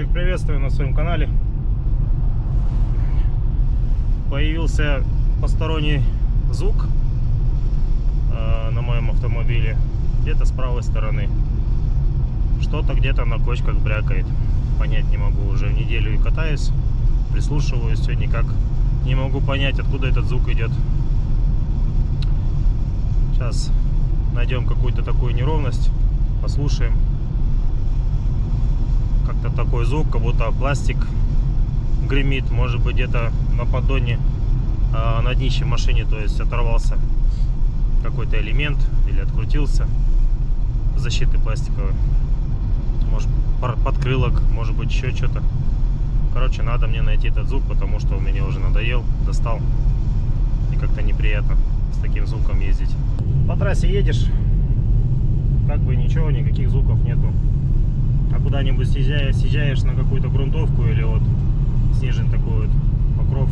Всех приветствую на своем канале. Появился посторонний звук на моем автомобиле где-то с правой стороны. Что-то где-то на кочках брякает. Понять не могу. Уже неделю и катаюсь, прислушиваюсь, все никак не могу понять, откуда этот звук идет. Сейчас найдем какую-то такую неровность, послушаем. Как-то такой звук, как будто пластик гремит. Может быть, где-то на поддоне, на днище машине, то есть оторвался какой-то элемент или открутился защиты пластиковой. Может, подкрылок, может быть, еще что-то. Короче, надо мне найти этот звук, потому что он мне уже надоел, достал. И как-то неприятно с таким звуком ездить. По трассе едешь, как бы ничего, никаких звуков нету. А куда-нибудь съезжаешь на какую-то грунтовку или вот снежный такой вот покров,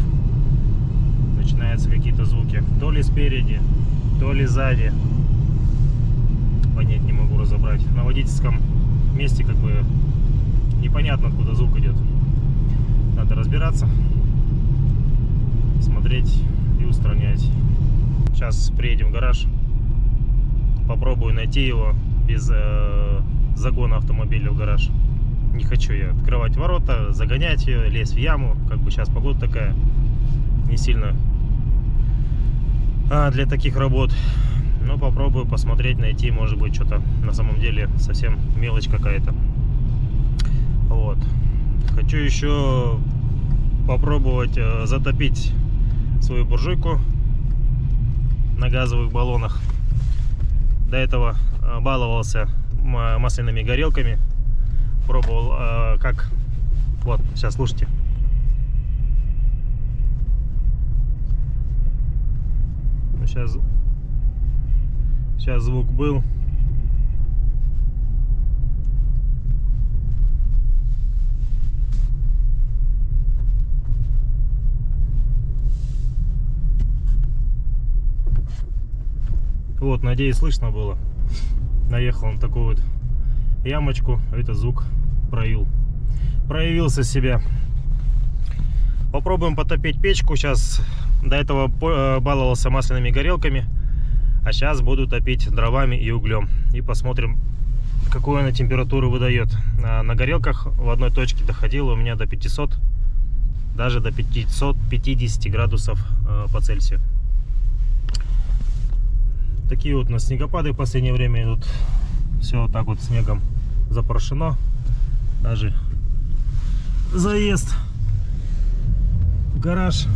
начинаются какие-то звуки. То ли спереди, то ли сзади. Понять не могу, разобрать. На водительском месте как бы непонятно, откуда звук идет. Надо разбираться, смотреть и устранять. Сейчас приедем в гараж, попробую найти его без загона автомобиля в гараж. Не хочу я открывать ворота, загонять ее, лезть в яму. Как бы сейчас погода такая, не сильно для таких работ. Но попробую посмотреть, найти, может быть, что-то на самом деле совсем мелочь какая-то. Вот. Хочу еще попробовать затопить свою буржуйку на газовых баллонах. До этого баловался масляными горелками. Пробовал как... Вот, сейчас слушайте. Сейчас звук был. Вот, надеюсь, слышно было. Наехал на такую вот ямочку, этот звук проявился себя. Попробуем потопить печку. Сейчас до этого баловался масляными горелками, а сейчас буду топить дровами и углем. И посмотрим, какую она температуру выдает. На горелках в одной точке доходило у меня до 500, даже до 550 градусов по Цельсию. Такие вот у нас снегопады в последнее время идут. Все вот так вот снегом запорошено. Даже заезд в гараж.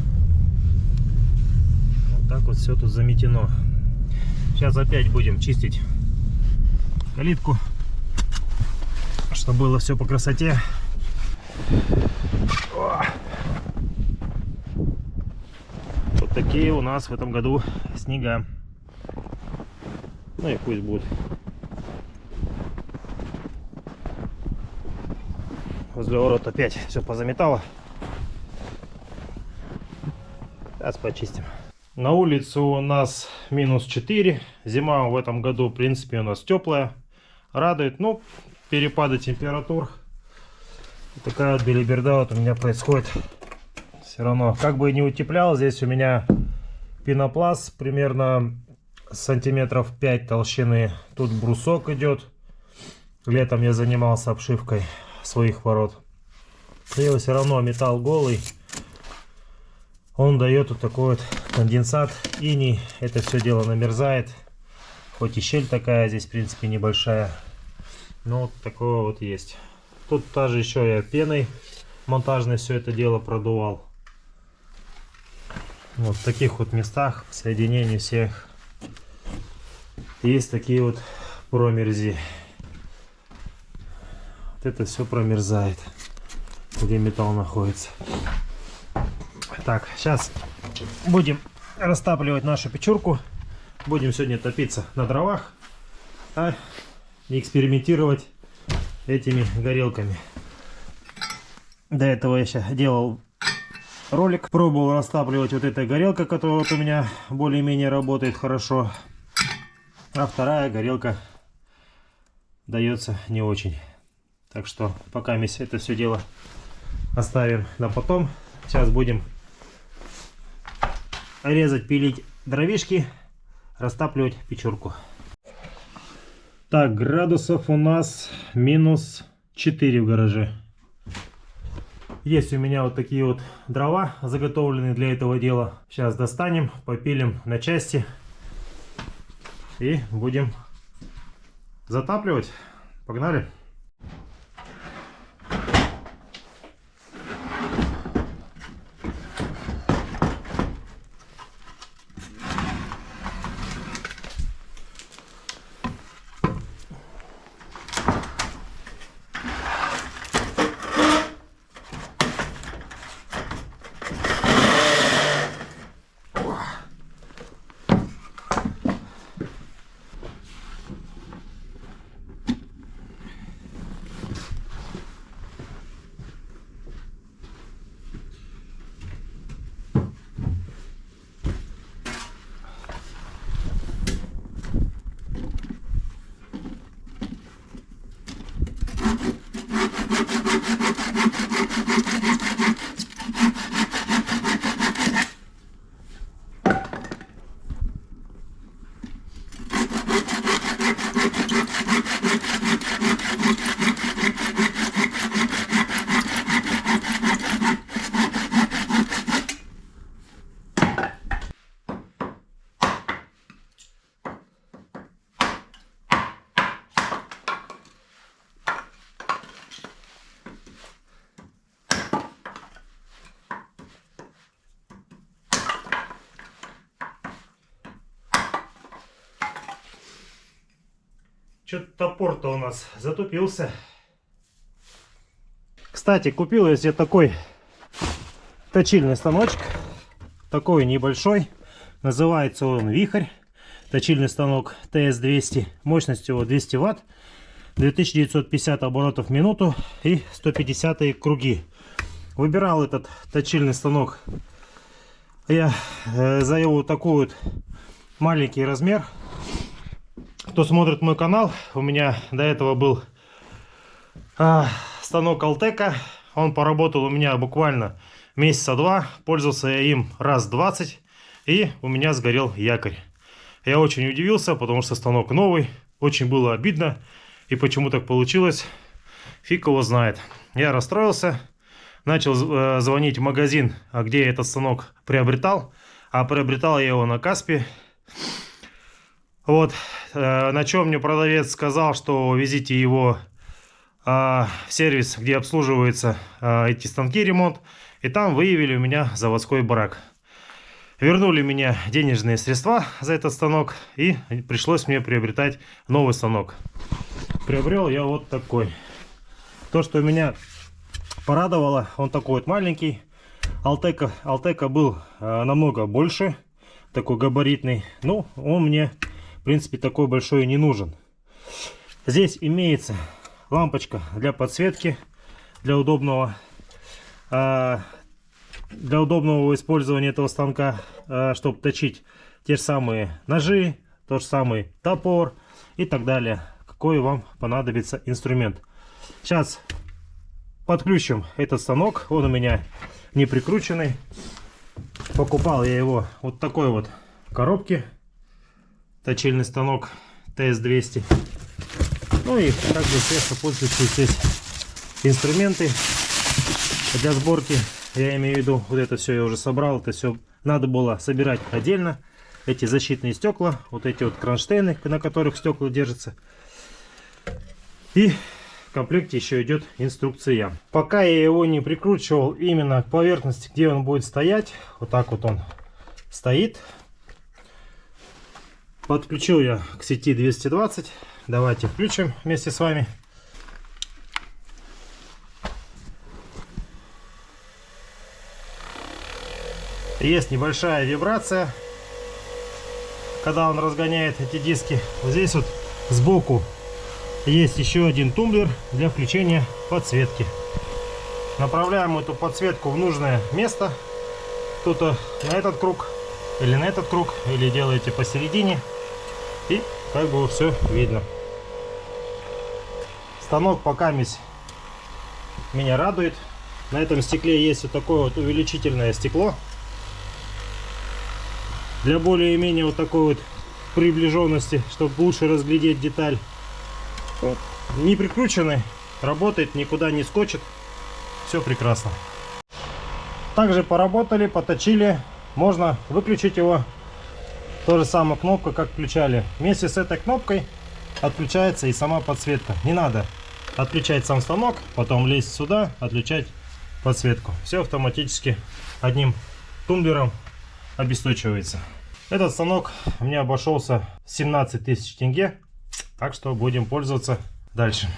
Вот так вот все тут заметено. Сейчас опять будем чистить калитку, чтобы было все по красоте. Вот такие у нас в этом году снега. Ну и пусть будет. Возле ворот опять все позаметало. Сейчас почистим. На улице у нас -4. Зима в этом году, в принципе, у нас теплая. Радует. Ну, перепады температур. Такая вот белиберда вот у меня происходит. Все равно. Как бы не утеплял, здесь у меня пенопласт примерно сантиметров 5 толщины. Тут брусок идет. Летом я занимался обшивкой своих ворот. И все равно металл голый. Он дает вот такой вот конденсат, иней. Это все дело намерзает. Хоть и щель такая здесь, в принципе, небольшая. Но вот такое вот есть. Тут также еще я пеной монтажной все это дело продувал. Вот в таких вот местах соединений всех есть такие вот промерзи. Вот это все промерзает, где металл находится. Так, сейчас будем растапливать нашу печурку. Будем сегодня топиться на дровах, а не экспериментировать этими горелками. До этого я сейчас делал ролик, пробовал растапливать вот эта горелка, которая вот у меня более-менее работает хорошо. А вторая горелка дается не очень. Так что пока мы это все дело оставим на потом. Сейчас будем резать, пилить дровишки, растапливать печурку. Так, градусов у нас минус 4 в гараже. Есть у меня вот такие вот дрова, заготовленные для этого дела. Сейчас достанем, попилим на части и будем затапливать. Погнали! Что-то топор-то у нас затупился. Кстати, купил я себе такой точильный станочек. Такой небольшой. Называется он Вихрь. Точильный станок TS200. Мощность его 200 Вт. 2950 оборотов в минуту и 150 круги. Выбирал этот точильный станок я за его такой вот маленький размер. Кто смотрит мой канал, у меня до этого был станок Алтека. Он поработал у меня буквально месяца 2. Пользовался я им раз 20. И у меня сгорел якорь. Я очень удивился, потому что станок новый. Очень было обидно. И почему так получилось, фиг его знает. Я расстроился. Начал звонить в магазин, где я этот станок приобретал. А приобретал я его на Каспи. Вот, на чем мне продавец сказал, что везите его в сервис, где обслуживаются эти станки, ремонт. И там выявили у меня заводской брак. Вернули мне денежные средства за этот станок. И пришлось мне приобретать новый станок. Приобрел я вот такой. То, что меня порадовало, он такой вот маленький. Алтека был намного больше. Такой габаритный. Ну, он мне... В принципе, такой большой не нужен. Здесь имеется лампочка для подсветки, для удобного использования этого станка, чтобы точить те же самые ножи, тот же самый топор и так далее. Какой вам понадобится инструмент. Сейчас подключим этот станок. Он у меня не прикрученный. Покупал я его вот такой вот коробке. Точильный станок TS200. Ну и, как бы, сопутствующие здесь инструменты для сборки. Я имею в виду, вот это все я уже собрал. Это все надо было собирать отдельно. Эти защитные стекла, вот эти вот кронштейны, на которых стекла держатся. И в комплекте еще идет инструкция. Пока я его не прикручивал именно к поверхности, где он будет стоять. Вот так вот он стоит. Подключил я к сети 220. Давайте включим вместе с вами. Есть небольшая вибрация, когда он разгоняет эти диски. Вот здесь вот сбоку есть еще один тумблер для включения подсветки. Направляем эту подсветку в нужное место. Тут на этот круг или на этот круг, или делаете посередине. И как бы все видно. Станок пока меня радует. На этом стекле есть вот такое вот увеличительное стекло. Для более-менее вот такой вот приближенности, чтобы лучше разглядеть деталь. Вот. Не прикрученный, работает, никуда не скочит. Все прекрасно. Также поработали, поточили. Можно выключить его. То же самое кнопка, как включали. Вместе с этой кнопкой отключается и сама подсветка. Не надо отключать сам станок, потом лезть сюда, отключать подсветку. Все автоматически одним тумблером обесточивается. Этот станок мне обошелся 17 тысяч тенге. Так что будем пользоваться дальше.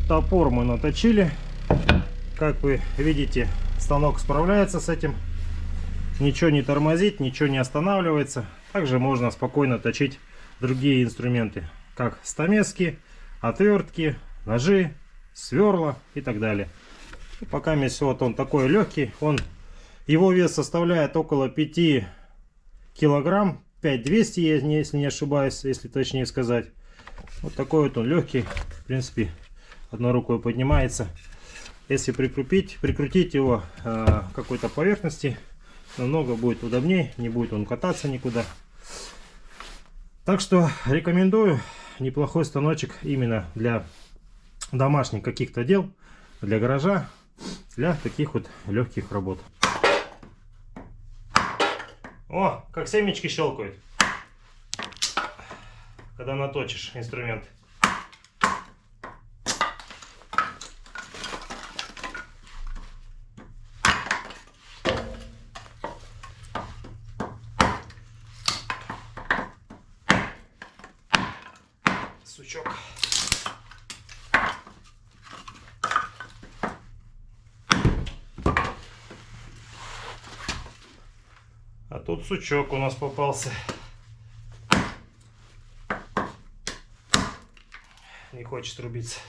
Топор мы наточили. Как вы видите, станок справляется с этим. Ничего не тормозит, ничего не останавливается. Также можно спокойно точить другие инструменты, как стамески, отвертки, ножи, сверла и так далее. И пока вот он такой легкий, его вес составляет около 5 килограмм, 5200, если не ошибаюсь, если точнее сказать. Вот такой вот он легкий, в принципе. Одной рукой поднимается. Если прикрутить его к какой-то поверхности, намного будет удобнее, не будет он кататься никуда. Так что рекомендую. Неплохой станочек именно для домашних каких-то дел, для гаража, для таких вот легких работ. О, как семечки щелкают, когда наточишь инструмент. Сучок. А тут сучок у нас попался. Не хочет рубиться.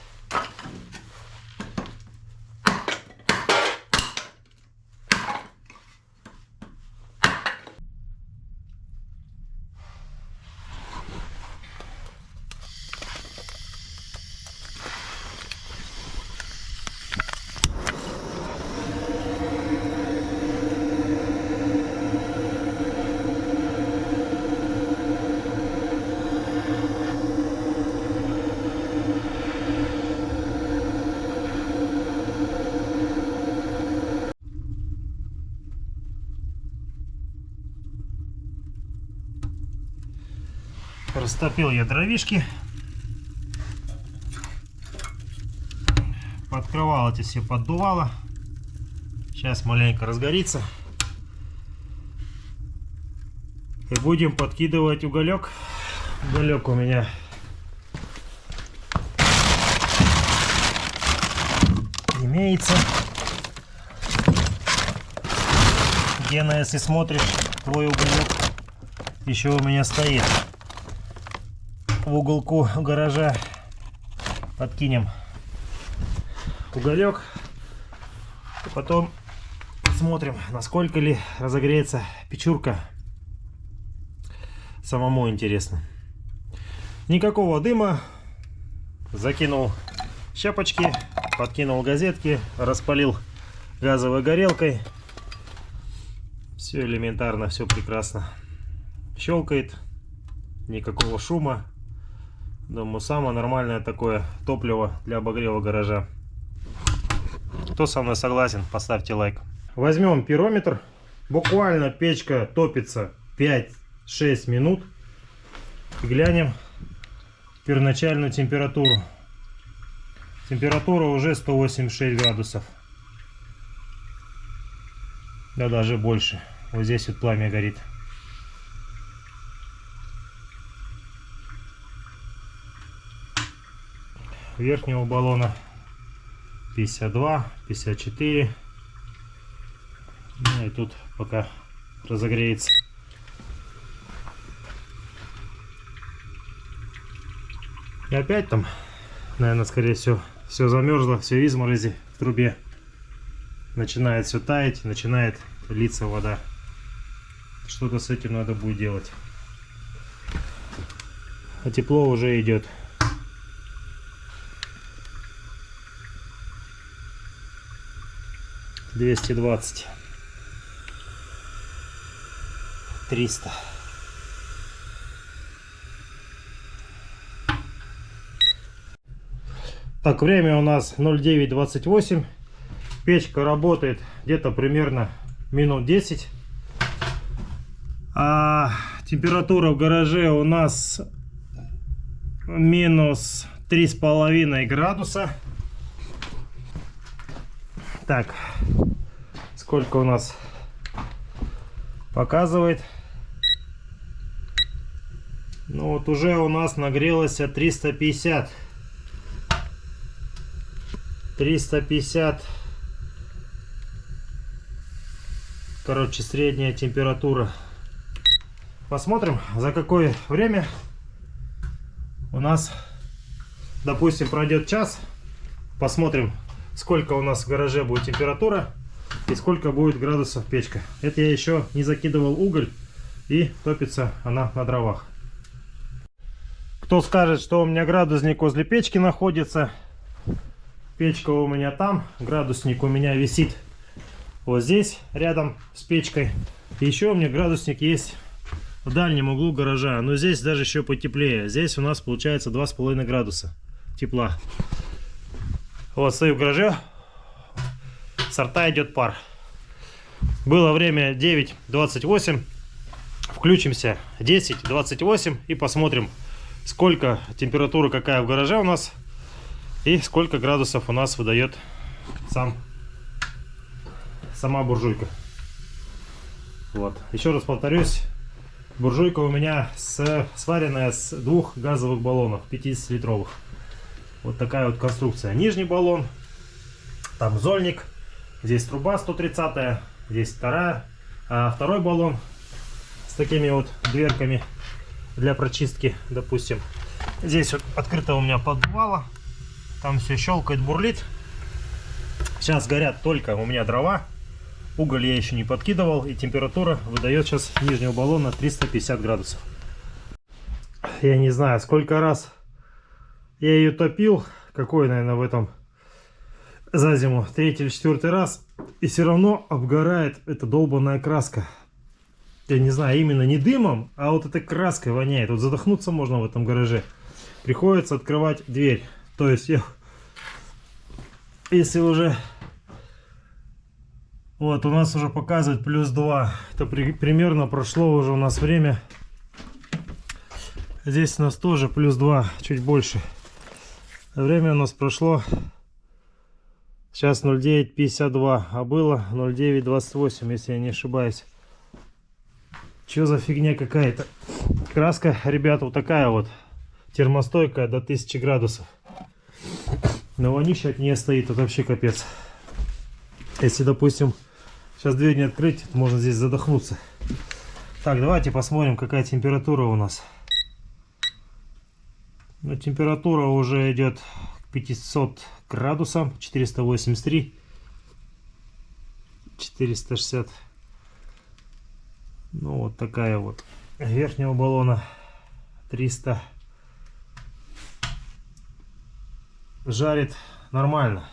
Растопил я дровишки. Подкрывал эти все поддувало. Сейчас маленько разгорится. И будем подкидывать уголек. Уголек у меня имеется. Гена, если смотришь, твой уголек еще у меня стоит. В уголку гаража подкинем уголек. И потом смотрим, насколько ли разогреется печурка. Самому интересно. Никакого дыма. Закинул щепочки, подкинул газетки, распалил газовой горелкой. Все элементарно, все прекрасно. Щелкает. никакого шума. Думаю, самое нормальное такое топливо для обогрева гаража. Кто со мной согласен, поставьте лайк. Возьмем пирометр. Буквально печка топится 5-6 минут. И глянем первоначальную температуру. Температура уже 186 градусов. Да даже больше. Вот здесь вот пламя горит. Верхнего баллона 52, 54. Ну и тут пока разогреется. И опять там, наверное, скорее всего, все замерзло, все изморози в трубе. Начинает все таять, начинает литься вода. Что-то с этим надо будет делать. А тепло уже идет. — 220, 300. Так, время у нас 09:28. Печка работает где-то примерно минут 10. А температура в гараже у нас минус 3,5 градуса. Так, сколько у нас показывает? Ну вот уже у нас нагрелось 350. 350. Короче, средняя температура. Посмотрим, за какое время у нас, допустим, пройдет час. Посмотрим, сколько у нас в гараже будет температура и сколько будет градусов печка. Это я еще не закидывал уголь, и топится она на дровах. Кто скажет, что у меня градусник возле печки находится? Печка у меня там, градусник у меня висит вот здесь, рядом с печкой. И еще у меня градусник есть в дальнем углу гаража, но здесь даже еще потеплее. Здесь у нас получается 2,5 градуса тепла. Вот стою в гараже, со рта идет пар. Было время 9:28. Включимся 10:28 и посмотрим, сколько температура какая в гараже у нас и сколько градусов у нас выдает сама буржуйка. Вот. Еще раз повторюсь, буржуйка у меня сваренная с 2 газовых баллонов 50-литровых. Вот такая вот конструкция. Нижний баллон, там зольник, здесь труба 130, здесь вторая, а второй баллон с такими вот дверками для прочистки, допустим. Здесь вот открыто у меня поддувало, там все щелкает, бурлит. Сейчас горят только у меня дрова, уголь я еще не подкидывал, и температура выдает сейчас нижнего баллона 350 градусов. Я не знаю, сколько раз я ее топил, какой, наверное, в этом за зиму 3-й или 4-й раз, и все равно обгорает эта долбаная краска. Я не знаю, именно не дымом, а вот этой краской воняет. Вот задохнуться можно в этом гараже. Приходится открывать дверь. То есть, если уже... Вот, у нас уже показывает +2. Это примерно прошло уже у нас время. Здесь у нас тоже +2, чуть больше. Время у нас прошло. Сейчас 09:52, а было 09:28, если я не ошибаюсь. Что за фигня какая-то? Краска, ребята, вот такая вот. Термостойкая до 1000 градусов. Но вонище от нее стоит, это вообще капец. Если, допустим, сейчас дверь не открыть, можно здесь задохнуться. Так, давайте посмотрим, какая температура у нас. Ну, температура уже идет к 500 градусам, 483, 460. Ну, вот такая вот. Верхнего баллона 300. Жарит нормально.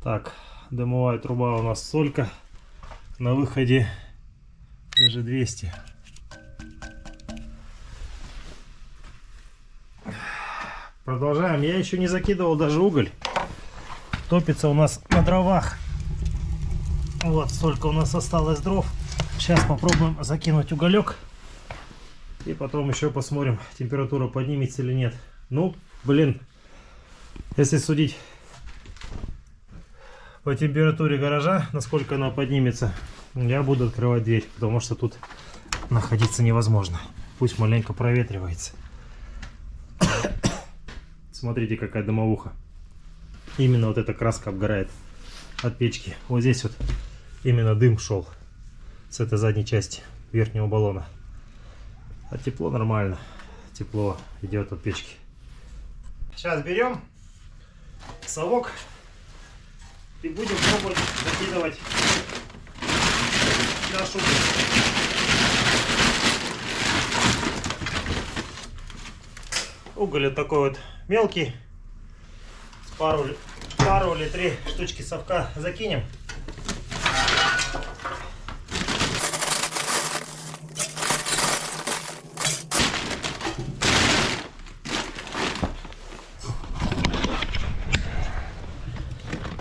Так, дымовая труба у нас столько. На выходе даже 200. Продолжаем. Я еще не закидывал даже уголь. Топится у нас на дровах. Вот столько у нас осталось дров. Сейчас попробуем закинуть уголек. И потом еще посмотрим, температура поднимется или нет. Ну, блин, если судить по температуре гаража, насколько она поднимется, я буду открывать дверь, потому что тут находиться невозможно. Пусть маленько проветривается. Смотрите, какая дымовуха. Именно вот эта краска обгорает от печки. Вот здесь вот именно дым шел с этой задней части верхнего баллона. А тепло нормально. Тепло идет от печки. Сейчас берем совок и будем пробовать закидывать наш уголь. Уголь такой вот мелкий. Пару или 3 штучки совка закинем.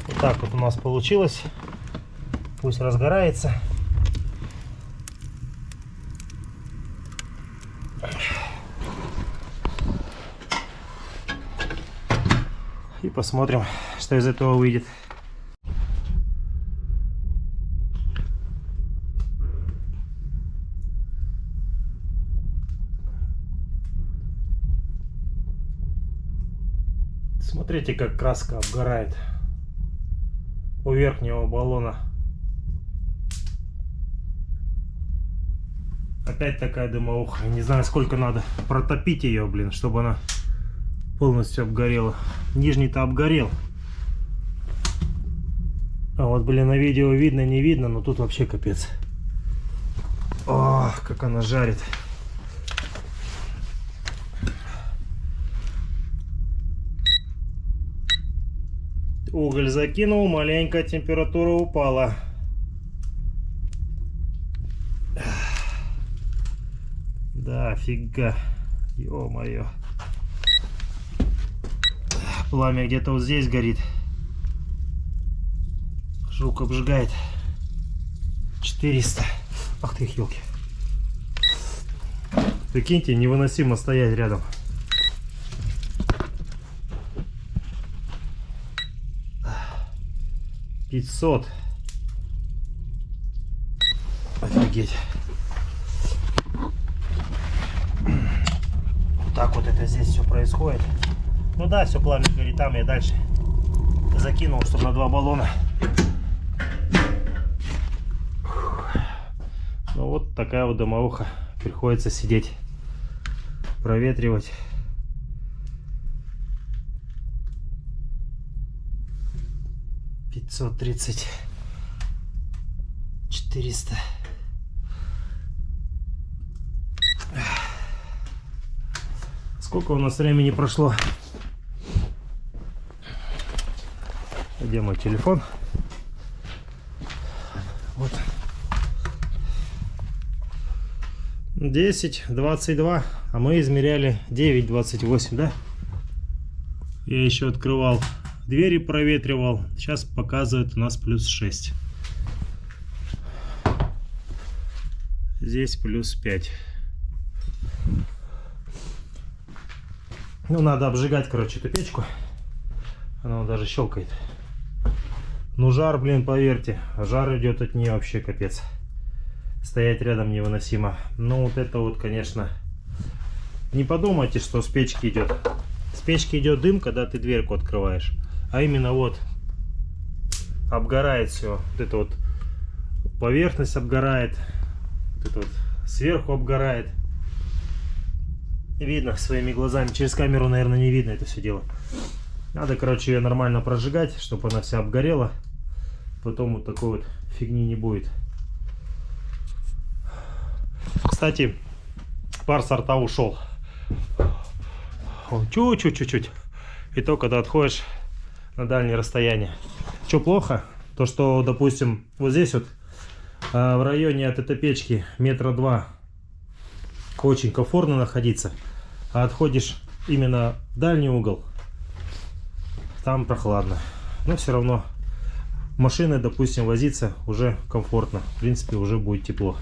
Вот так вот у нас получилось. Пусть разгорается. И посмотрим, что из этого выйдет. Смотрите, как краска обгорает у верхнего баллона. Опять такая дымовуха. Не знаю, сколько надо протопить ее, блин, чтобы она полностью обгорела. Нижний-то обгорел. А вот, блин, на видео видно, не видно, но тут вообще капец. Ох, как она жарит. Уголь закинул, маленько температура упала. Да, фига. Ё-моё. Пламя где-то вот здесь горит. Жук обжигает. 400. Ах ты, елки. Прикиньте, невыносимо стоять рядом. $500. Офигеть. Вот так вот это здесь все происходит. Ну да, все пламя горит, там я дальше закинул, чтобы на 2 баллона. Ну вот такая вот дымовуха. Приходится сидеть, проветривать. $530. 400. Сколько у нас времени прошло? Где мой телефон? Вот. 10:22, а мы измеряли 9:28, да? Я еще открывал двери, проветривал. Сейчас показывает у нас +6. Здесь +5. Ну, надо обжигать, короче, эту печку. Она даже щелкает. Ну, жар, блин, поверьте. Жар идет от нее вообще капец. Стоять рядом невыносимо. Ну, вот это вот, конечно. Не подумайте, что с печки идет. С печки идет дым, когда ты дверку открываешь. А именно вот обгорает все. Вот это вот поверхность обгорает. Вот это вот сверху обгорает. Видно своими глазами. Через камеру, наверное, не видно это все дело. Надо, короче, ее нормально прожигать, чтобы она вся обгорела. Потом вот такой вот фигни не будет. Кстати, пар со рта ушел. Чуть-чуть. И то, когда отходишь на дальнее расстояние. Что плохо? То, что, допустим, вот здесь вот в районе от этой печки 2 метра очень комфортно находиться. А отходишь именно дальний угол, там прохладно. Но все равно машиной, допустим, возиться уже комфортно. В принципе, уже будет тепло.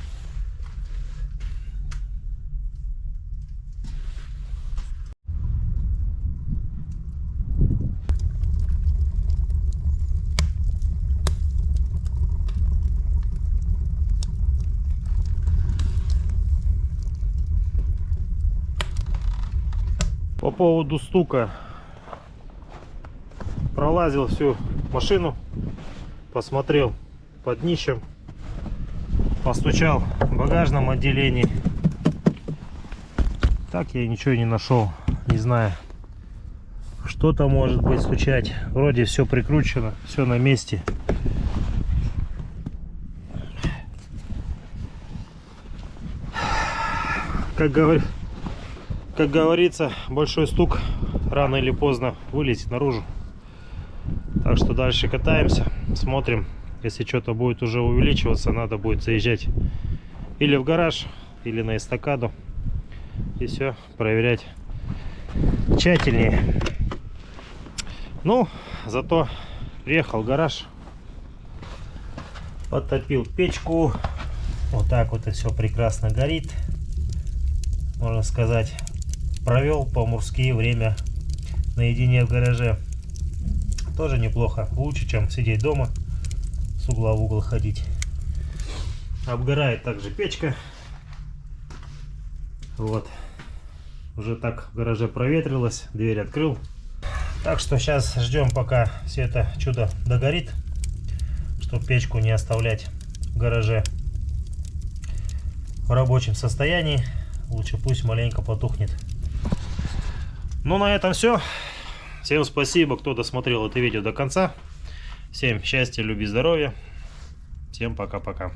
По поводу стука. Пролазил всю машину, посмотрел под днищем, постучал в багажном отделении. Так я ничего не нашел. Не знаю, что-то может быть стучать. Вроде все прикручено, все на месте. Как говорится, большой стук рано или поздно вылезет наружу. Так что дальше катаемся, смотрим. Если что-то будет уже увеличиваться, надо будет заезжать или в гараж, или на эстакаду. И все проверять тщательнее. Ну, зато приехал в гараж, подтопил печку. Вот так вот и все прекрасно горит. Можно сказать, провел по-мужски время наедине в гараже. Тоже неплохо, лучше, чем сидеть дома, с угла в угол ходить. Обгорает также печка. Вот, уже так в гараже проветрилось, дверь открыл. Так что сейчас ждем, пока все это чудо догорит, чтобы печку не оставлять в гараже в рабочем состоянии. Лучше пусть маленько потухнет. Ну, на этом все. Всем спасибо, кто досмотрел это видео до конца. Всем счастья, любви, здоровья. Всем пока-пока.